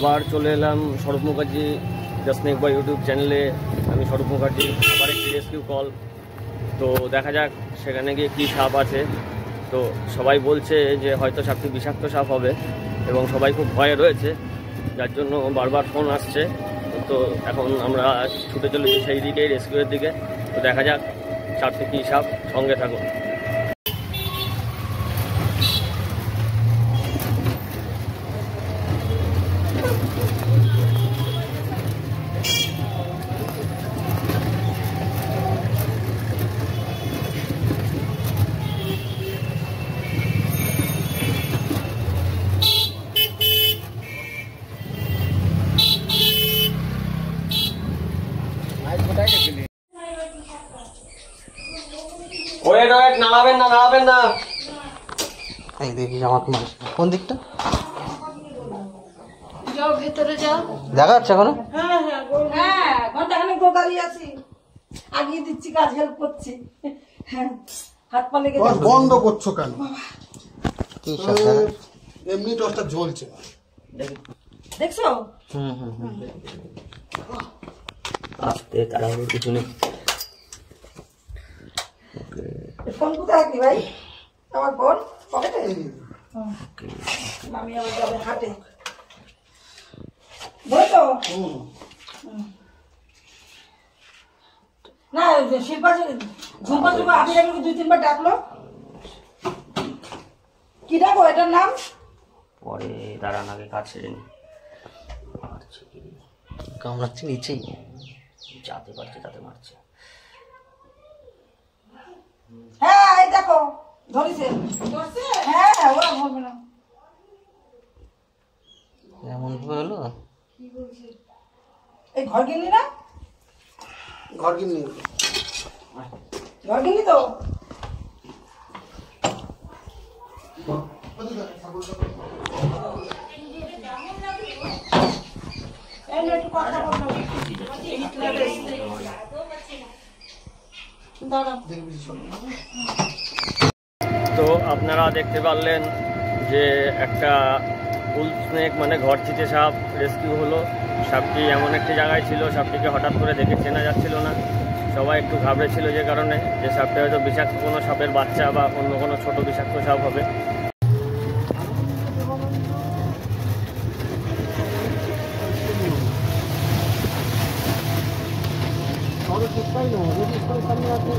আবার চলে এলাম স্বরূপ Mukherjee the snake boy YouTube চ্যানেলে। আমি স্বরূপ মুখার্জি, আবার একটি রেস্কিউ কল। তো দেখা যাক সেখানে গিয়ে কী সাপ আছে। তো সবাই বলছে যে হয়তো সাপটি বিষাক্ত সাপ হবে এবং সবাই খুব ভয়ে রয়েছে, যার জন্য বারবার ফোন আসছে। তো এখন আমরা ছুটে চলেছি সেই দিকেই, রেস্কিউয়ের দিকে। তো দেখা যাক সাপটি কী সাপ, সঙ্গে থাকুন। নাড়াবেন না, নাড়াবেন না। এই দেখি আমাকে মানুষ কোন দিকটা? যাও ভেতরে যাও। দেখা যাচ্ছে এখনো? হ্যাঁ হ্যাঁ হ্যাঁ, ঘন্টাখানেক তো দাঁড়িয়ে আছি, আগিয়ে দিচ্ছি, কাজ হেল্প করছি। হ্যাঁ, হাত পা লেগে যাচ্ছে। বন্ধ করছো কেন? কি সব এমনি টসটা জ্বলছে। দেখছো? আস্তে, তাড়াহুড়ো কিছু নেই। ফোন কোথায় রাখলি ভাই? আমার ফোন পকেটে। আমি আবার যাবে হাটে, বুঝছো? না শিল্পা ঝুম্পা ঝুম্পা আপনি আমাকে 2-3 বার ডাকলো। কি ডাকো এটার নাম? পরে দাঁড়ান, আগে কাজ সেরে নি। কামড়াচ্ছে নিচেই, যাতে পারছে তাতে মারছে। হ্যাঁ এই দেখো ধরেছে। হ্যাঁ ওরা বলবে না। এমন ভাবে হলো। এই ঘর কিনলি না? ঘর কিনে ঘর কিনলি তো? তো আপনারা দেখতে পারলেন যে একটা ফুল স্নেক মানে ঘরচিটে সাপ রেস্কিউ হলো। সাপটি এমন একটি জায়গায় ছিল, সাপটিকে হঠাৎ করে দেখে চেনা যাচ্ছিল না। সবাই একটু ঘাবড়েছিল যে কারণে, যে সাপটি হয়তো বিষাক্ত কোনো সাপের বাচ্চা বা অন্য কোনো ছোট বিষাক্ত সাপ হবে। সামনে আছে।